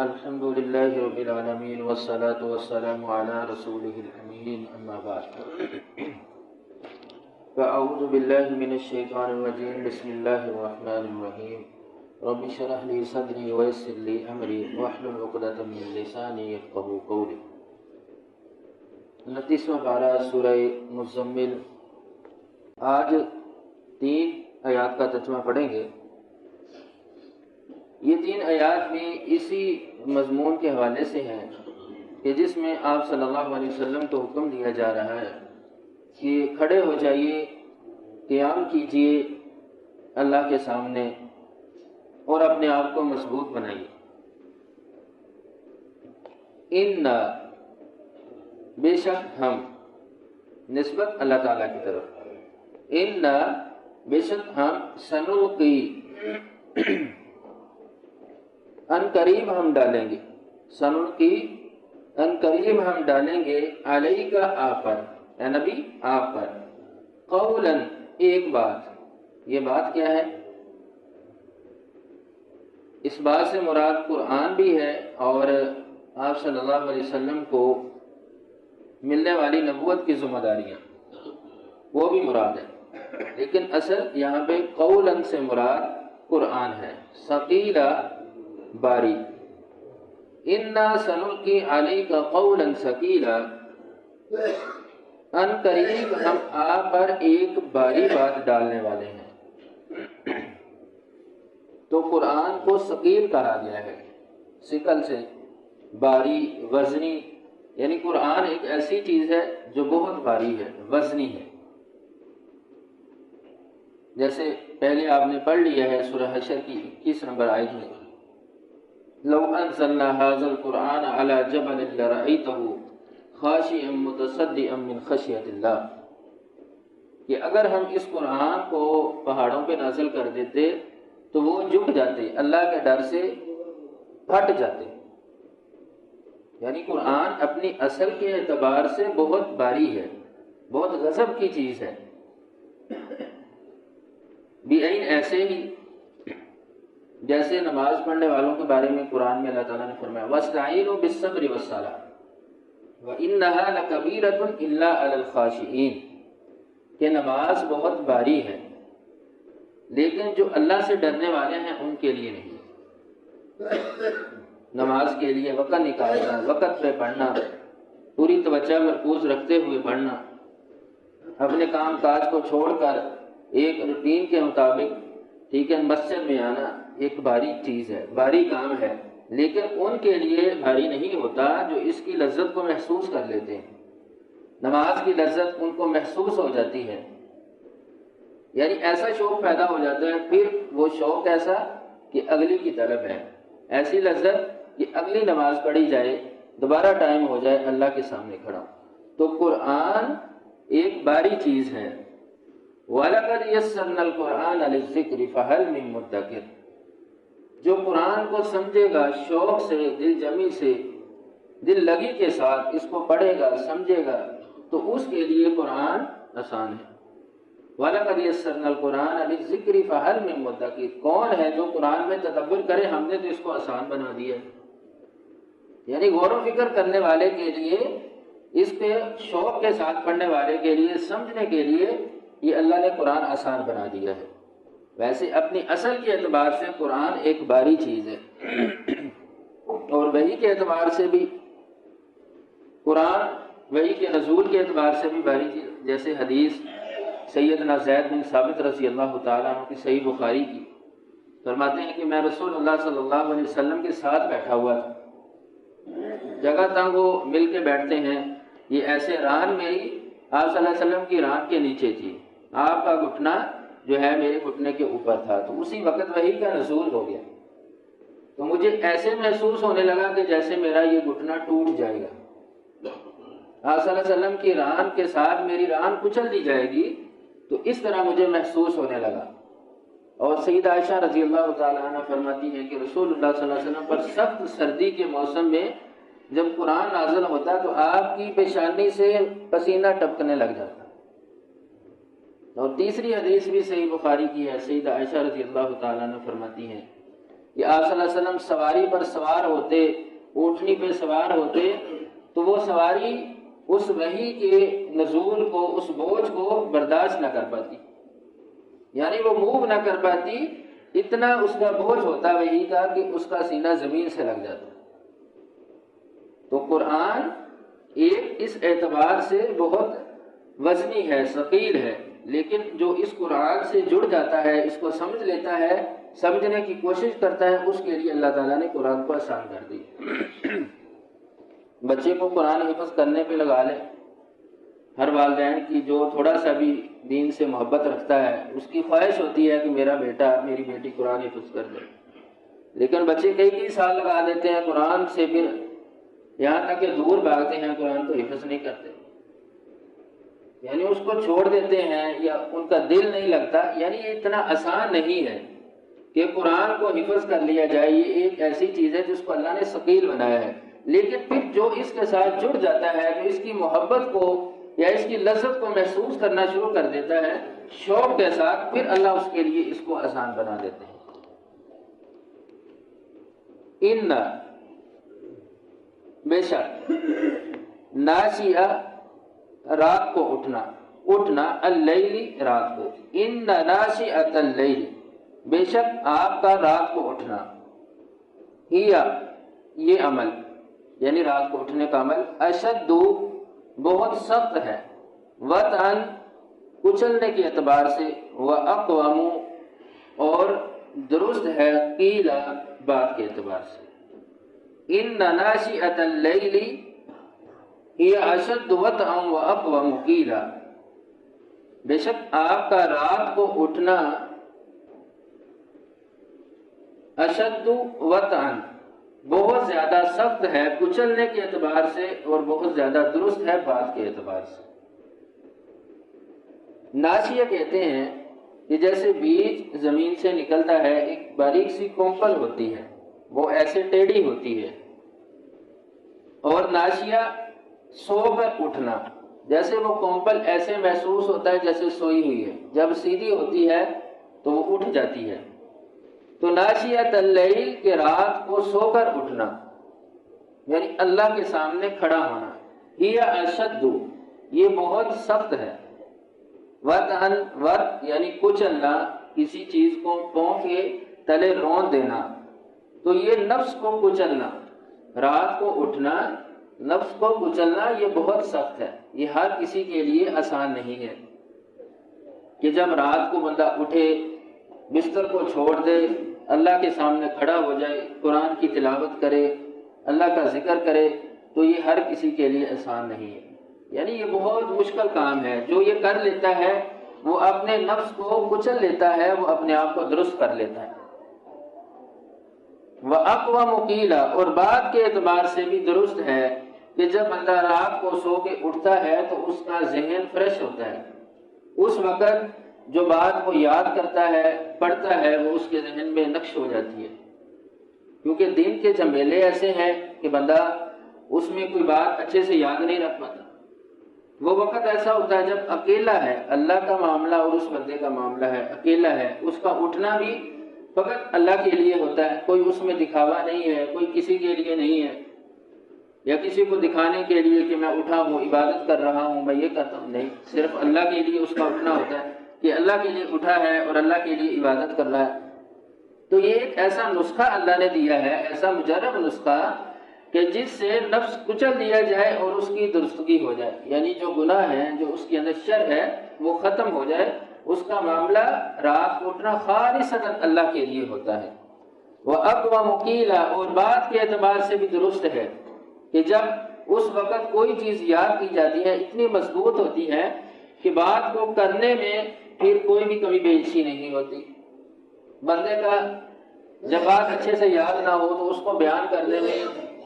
الحمد لله رب العالمين والصلاة والسلام على رسوله الأمين أما بعد فأعوذ بالله من الشيطان الرجيم بسم الله الرحمن الرحيم رب اشرح لي صدري ويسر لي أمري واحلل عقدة من لساني يفقهوا قولي 29واں پارہ سورہ مزمل۔ آج 3 آیات کا ترجمہ پڑھیں گے۔ یہ 3 آیات بھی اسی مضمون کے حوالے سے ہیں کہ جس میں آپ صلی اللہ علیہ وسلم کو حکم دیا جا رہا ہے کہ کھڑے ہو جائیے، قیام کیجیے اللہ کے سامنے اور اپنے آپ کو مضبوط بنائیے۔ اِنَّا بے شک ہم، نسبت اللہ تعالیٰ کی طرف، اِنَّا بے شک ہم، سنلقی ان قریب ہم ڈالیں گے، سنلقی ان قریب ہم ڈالیں گے، علیک آپ پر، اے نبی آپ پر، قولا ایک بات۔ یہ بات کیا ہے؟ اس بات سے مراد قرآن بھی ہے اور آپ صلی اللہ علیہ وسلم کو ملنے والی نبوت کی ذمہ داریاں، وہ بھی مراد ہے، لیکن اصل یہاں پہ قولا سے مراد قرآن ہے۔ ثقیلا باری، انا سنلقی علیک قولا ثقیلا، ان قریب ہم آپ پر ایک باری بات ڈالنے والے ہیں۔ تو قرآن کو ثقیل کہا گیا ہے، ثقل سے، باری، وزنی، یعنی قرآن ایک ایسی چیز ہے جو بہت باری ہے، وزنی ہے۔ جیسے پہلے آپ نے پڑھ لیا ہے سورہ حشر کی 21 نمبر آیت میں، لو انزلنا هذا القرآن على جبل لرأيته خاشعا متصدعا من خشیۃ اللہ، کہ اگر ہم اس قرآن کو پہاڑوں پہ نازل کر دیتے تو وہ جھک جاتے، اللہ کے ڈر سے پھٹ جاتے۔ یعنی قرآن اپنی اصل کے اعتبار سے بہت باری ہے، بہت غضب کی چیز ہے۔ بعین ایسے ہی جیسے نماز پڑھنے والوں کے بارے میں قرآن میں اللہ تعالیٰ نے فرمایا وَاسْتَعِینُوا بِالصَّبْرِ وَالصَّلَاةِ وَإِنَّهَا لَكَبِیرَةٌ إِلَّا عَلَى الْخَاشِعِینَ، کہ نماز بہت باری ہے لیکن جو اللہ سے ڈرنے والے ہیں ان کے لیے نہیں۔ نماز کے لیے وقت نکالنا، وقت پہ پڑھنا، پوری توجہ مرکوز رکھتے ہوئے پڑھنا، اپنے کام کاج کو چھوڑ کر ایک روٹین کے مطابق ٹھیک ہے مسجد میں آنا، ایک باری چیز ہے، باری کام ہے، لیکن ان کے لیے بھاری نہیں ہوتا جو اس کی لذت کو محسوس کر لیتے ہیں۔ نماز کی لذت ان کو محسوس ہو جاتی ہے، یعنی ایسا شوق پیدا ہو جاتا ہے، پھر وہ شوق ایسا کہ اگلی کی طلب ہے، ایسی لذت کہ اگلی نماز پڑھی جائے، دوبارہ ٹائم ہو جائے اللہ کے سامنے کھڑا۔ تو قرآن ایک باری چیز ہے۔ وَلَقَدْ يَسَّرْنَا الْقُرْآنَ لِلذِّكْرِ فَهَلْ مِن مُّدَّكِرٍ، جو قرآن کو سمجھے گا شوق سے، دل جمی سے، دل لگی کے ساتھ اس کو پڑھے گا، سمجھے گا، تو اس کے لیے قرآن آسان ہے۔ وَلَقَدْ يَسَّرْنَا الْقُرْآنَ لِلذِّكْرِ فَهَلْ مِن مُّدَّكِرٍ، کون ہے جو قرآن میں تدبر کرے؟ ہم نے تو اس کو آسان بنا دیا ہے۔ یعنی غور و فکر کرنے والے کے لیے، اس کے شوق کے ساتھ پڑھنے والے کے لیے، سمجھنے کے لیے یہ اللہ نے قرآن آسان بنا دیا ہے۔ ویسے اپنی اصل کے اعتبار سے قرآن ایک باری چیز ہے، اور وحی کے اعتبار سے بھی قرآن، وحی کے نزول کے اعتبار سے بھی باری چیز۔ جیسے حدیث سیدنا زید بن ثابت رضی اللہ تعالیٰ عنہ کی صحیح بخاری کی، فرماتے ہیں کہ میں رسول اللہ صلی اللہ علیہ وسلم کے ساتھ بیٹھا ہوا تھا، جگہ تنگ ہو مل کے بیٹھتے ہیں، یہ ایسے ران میری آپ صلی اللہ علیہ وسلم کی ران کے نیچے تھی، آپ کا گھٹنا جو ہے میرے گھٹنے کے اوپر تھا، تو اسی وقت وحی کا نزول ہو گیا، تو مجھے ایسے محسوس ہونے لگا کہ جیسے میرا یہ گھٹنا ٹوٹ جائے گا، آپ صلی اللہ علیہ وسلم کی ران کے ساتھ میری ران کچل دی جائے گی، تو اس طرح مجھے محسوس ہونے لگا۔ اور سیدہ عائشہ رضی اللہ تعالیٰ عنہ فرماتی ہے کہ رسول اللہ صلی اللہ علیہ وسلم پر سخت سردی کے موسم میں جب قرآن نازل ہوتا تو آپ کی پیشانی سے پسینہ ٹپکنے لگ جاتا۔ اور تیسری حدیث بھی صحیح بخاری کی ہے، سیدہ عائشہ رضی اللہ تعالیٰ عنہ فرماتی ہیں کہ آپ صلی اللہ علیہ وسلم سواری پر سوار ہوتے، اونٹنی پہ سوار ہوتے، تو وہ سواری اس وحی کے نزول کو، اس بوجھ کو برداشت نہ کر پاتی، یعنی وہ موو نہ کر پاتی، اتنا اس کا بوجھ ہوتا وحی کا کہ اس کا سینہ زمین سے لگ جاتا۔ تو قرآن ایک اس اعتبار سے بہت وزنی ہے، ثقیل ہے، لیکن جو اس قرآن سے جڑ جاتا ہے، اس کو سمجھ لیتا ہے، سمجھنے کی کوشش کرتا ہے، اس کے لیے اللہ تعالیٰ نے قرآن کو آسان کر دی۔ بچے کو قرآن حفظ کرنے پہ لگا لیں۔ ہر والدین کی جو تھوڑا سا بھی دین سے محبت رکھتا ہے، اس کی خواہش ہوتی ہے کہ میرا بیٹا، میری بیٹی قرآن حفظ کر دے، لیکن بچے کئی سال لگا دیتے ہیں قرآن سے، پھر یہاں تک کہ دور بھاگتے ہیں، قرآن کو حفظ نہیں کرتے، یعنی اس کو چھوڑ دیتے ہیں یا ان کا دل نہیں لگتا۔ یعنی یہ اتنا آسان نہیں ہے کہ قرآن کو حفظ کر لیا جائے، یہ ایک ایسی چیز ہے جس کو اللہ نے ثقیل بنایا ہے، لیکن پھر جو اس کے ساتھ جڑ جاتا ہے، جو اس کی محبت کو یا اس کی لذت کو محسوس کرنا شروع کر دیتا ہے شوق کے ساتھ، پھر اللہ اس کے لیے اس کو آسان بنا دیتے ہیں۔ ان بے شک ناشیہ رات کو اٹھنا اللیلی رات کو، ان ناشیۃ اللیل بے شک آپ کا رات کو اٹھنا، یہ عمل یعنی رات کو اٹھنے کا عمل، اشد بہت سخت ہے، وطئن کچلنے کے اعتبار سے، واقوم اور درست ہے، قیل بات کے اعتبار سے۔ ان ناشئۃ اللیل ہی اشد وطئا واقوم قیلا، بے شک آپ کا رات کو اٹھنا اشد وطئا بہت زیادہ سخت ہے کچلنے کے اعتبار سے، اور بہت زیادہ درست ہے بات کے اعتبار سے۔ ناشیہ کہتے ہیں کہ جیسے بیج زمین سے نکلتا ہے، ایک باریک سی کونپل ہوتی ہے، وہ ایسے ٹیڑھی ہوتی ہے، اور ناشیہ سو کر اٹھنا، جیسے وہ کونپل ایسے محسوس ہوتا ہے جیسے سوئی ہوئی ہے، جب سیدھی ہوتی ہے تو وہ اٹھ جاتی ہے۔ تو ناشیۃ اللیل کے رات کو سو کر اٹھنا یعنی اللہ کے سامنے کھڑا ہونا، ہی اشد یہ بہت سخت ہے، وطئن وط یعنی کچلنا، کسی چیز کو پاؤں کے تلے رون دینا، تو یہ نفس کو کچلنا، رات کو اٹھنا، نفس کو کچلنا، یہ بہت سخت ہے، یہ ہر کسی کے لیے آسان نہیں ہے کہ جب رات کو بندہ اٹھے، بستر کو چھوڑ دے، اللہ کے سامنے کھڑا ہو جائے، قرآن کی تلاوت کرے، اللہ کا ذکر کرے، تو یہ ہر کسی کے لیے آسان نہیں ہے، یعنی یہ بہت مشکل کام ہے۔ جو یہ کر لیتا ہے وہ اپنے نفس کو کچل لیتا ہے، وہ اپنے آپ کو درست کر لیتا ہے۔ وَأَقْوَمُ قِيلًا اور بات کے اعتبار سے بھی درست ہے کہ جب بندہ رات کو سو کے اٹھتا ہے تو اس کا ذہن فریش ہوتا ہے، اس وقت جو بات وہ یاد کرتا ہے، پڑھتا ہے، وہ اس کے ذہن میں نقش ہو جاتی ہے، کیونکہ دین کے جھمیلے ایسے ہیں کہ بندہ اس میں کوئی بات اچھے سے یاد نہیں رکھ پاتا۔ وہ وقت ایسا ہوتا ہے جب اکیلا ہے، اللہ کا معاملہ اور اس بندے کا معاملہ ہے، اکیلا ہے، اس کا اٹھنا بھی فقط اللہ کے لیے ہوتا ہے، کوئی اس میں دکھاوا نہیں ہے، کوئی کسی کے لیے نہیں ہے، یا کسی کو دکھانے کے لیے کہ میں اٹھا ہوں، عبادت کر رہا ہوں، میں یہ کرتا ہوں، نہیں، صرف اللہ کے لیے اس کا اٹھنا ہوتا ہے کہ اللہ کے لیے اٹھا ہے اور اللہ کے لیے عبادت کر رہا ہے۔ تو یہ ایک ایسا نسخہ اللہ نے دیا ہے، ایسا مجرب نسخہ کہ جس سے نفس کچل دیا جائے اور اس کی درستگی ہو جائے، یعنی جو گناہ ہے، جو اس کے اندر شر ہے، وہ ختم ہو جائے، اس کا معاملہ رات کو اٹھنا خالصتاً اللہ کے لیے ہوتا ہے۔ وَأَقْوَمُ قِيلًا اور بات کے اعتبار سے بھی درست ہے کہ جب اس وقت کوئی چیز یاد کی جاتی ہے، اتنی مضبوط ہوتی ہے کہ بات کو کرنے میں پھر کوئی بھی کمی بیشی نہیں ہوتی۔ بندے کا جب بات اچھے سے یاد نہ ہو تو اس کو بیان کرنے میں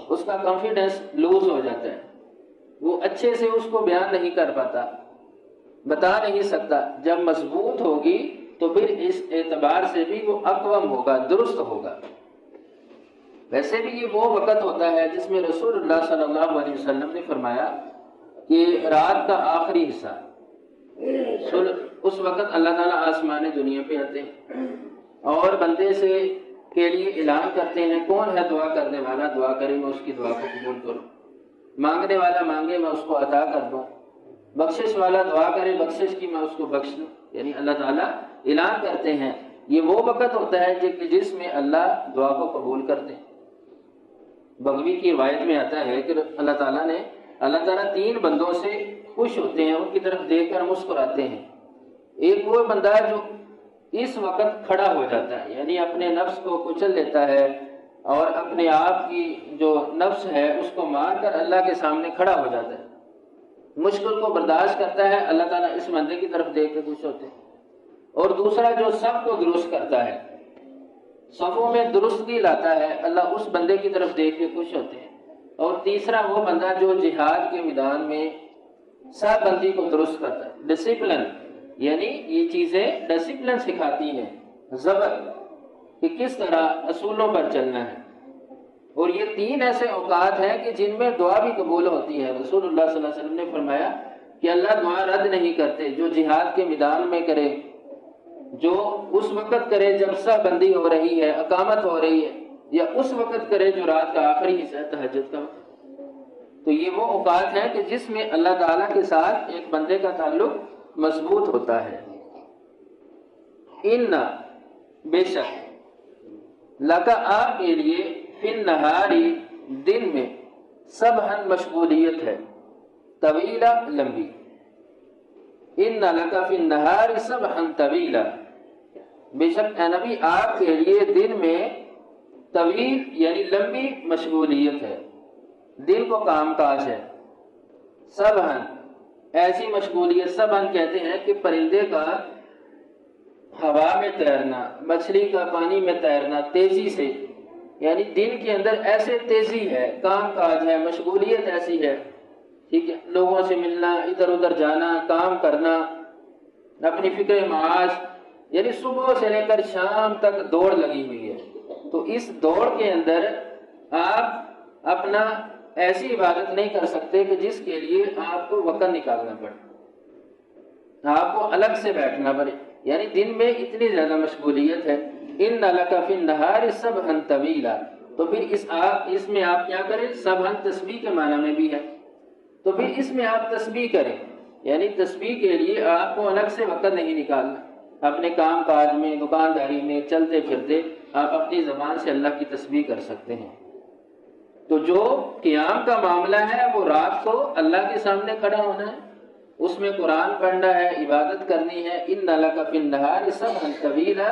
اس کا کانفیڈنس لوز ہو جاتا ہے، وہ اچھے سے اس کو بیان نہیں کر پاتا، بتا نہیں سکتا۔ جب مضبوط ہوگی تو پھر اس اعتبار سے بھی وہ اقوم ہوگا، درست ہوگا۔ ویسے بھی یہ وہ وقت ہوتا ہے جس میں رسول اللہ صلی اللہ علیہ وسلم نے فرمایا کہ رات کا آخری حصہ، اس وقت اللہ تعالیٰ آسمان دنیا پہ آتے ہیں اور بندے سے کے لیے اعلان کرتے ہیں کون ہے دعا کرنے والا، دعا کرے میں اس کی دعا کو قبول کروں، مانگنے والا مانگے میں اس کو عطا کر دوں، بخشش والا دعا کرے بخشش کی میں اس کو بخش دوں۔ یعنی اللہ تعالیٰ اعلان کرتے ہیں، یہ وہ وقت ہوتا ہے جس میں اللہ دعا کو قبول کرتے ہیں۔ بغوی کی روایت میں آتا ہے کہ اللہ تعالیٰ 3 بندوں سے خوش ہوتے ہیں، ان کی طرف دیکھ کر مسکراتے ہیں۔ ایک وہ بندہ جو اس وقت کھڑا ہو جاتا ہے، یعنی اپنے نفس کو کچل لیتا ہے اور اپنے آپ کی جو نفس ہے اس کو مار کر اللہ کے سامنے کھڑا ہو جاتا ہے، مشکل کو برداشت کرتا ہے، اللہ تعالیٰ اس بندے کی طرف دیکھ کے خوش ہوتے ہیں۔ اور دوسرا جو صف کو درست کرتا ہے، صفوں میں درستگی لاتا ہے، اللہ اس بندے کی طرف دیکھ کے خوش ہوتے ہیں۔ اور تیسرا وہ بندہ جو جہاد کے میدان میں صف بندی کو درست کرتا ہے، ڈسپلن، یعنی یہ چیزیں ڈسپلن سکھاتی ہیں، ضبط، کہ کس طرح اصولوں پر چلنا ہے۔ اور یہ 3 ایسے اوقات ہیں کہ جن میں دعا بھی قبول ہوتی ہے۔ رسول اللہ صلی اللہ علیہ وسلم نے فرمایا کہ اللہ دعا رد نہیں کرتے، جو جہاد کے میدان میں کرے، جو اس وقت کرے جب صف بندی ہو رہی ہے، اقامت ہو رہی ہے، یا اس وقت کرے جو رات کا آخری حصہ ہے، تہجد کا وقت۔ تو یہ وہ اوقات ہیں کہ جس میں اللہ تعالیٰ کے ساتھ ایک بندے کا تعلق مضبوط ہوتا ہے۔ ان بے شک لکا آپ کے لیے فی النہاری دن میں سبحن مشغولیت ہے، طویلہ لمبی۔ ان لکا فی النہار سبحن طویلہ، بے شک اے نبی آپ کے لیے دن میں طویل یعنی لمبی مشغولیت ہے، دن کو کام کاج ہے۔ سبحن ایسی مشغولیت، سبحن کہتے ہیں کہ پرندے کا ہوا میں تیرنا، مچھلی کا پانی میں تیرنا تیزی سے، یعنی دن کے اندر ایسے تیزی ہے، کام کاج ہے، مشغولیت ایسی ہے، ٹھیک ہے، لوگوں سے ملنا، ادھر ادھر جانا، کام کرنا، اپنی فکر معاش، یعنی صبح سے لے کر شام تک دوڑ لگی ہوئی ہے۔ تو اس دوڑ کے اندر آپ اپنا ایسی عبادت نہیں کر سکتے کہ جس کے لیے آپ کو وقت نکالنا پڑے، آپ کو الگ سے بیٹھنا پڑے، یعنی دن میں اتنی زیادہ مشغولیت ہے۔ ان لک فی النہار سبحن طویلا، تو پھر اس میں آپ کیا کریں، سبحن تسبیح کے معنی میں بھی ہے، تو پھر اس میں آپ تسبیح کریں، یعنی تسبیح کے لیے آپ کو الگ سے وقت نہیں نکالنا، اپنے کام کاج میں، دکانداری میں، چلتے پھرتے آپ اپنی زبان سے اللہ کی تسبیح کر سکتے ہیں۔ تو جو قیام کا معاملہ ہے وہ رات کو اللہ کے سامنے کھڑا ہونا ہے، اس میں قرآن پڑھنا ہے، عبادت کرنی ہے۔ ان لک فی النہار سبحا طویلا،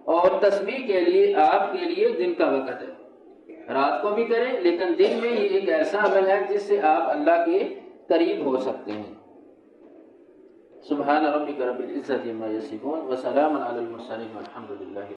اور تسبیح کے لیے آپ کے لیے دن کا وقت ہے، رات کو بھی کریں لیکن دن میں یہ ایک ایسا عمل ہے جس سے آپ اللہ کے قریب ہو سکتے ہیں۔ سبحان ربک رب العزت عما یصفون وسلام علی المرسلین والحمد للہ۔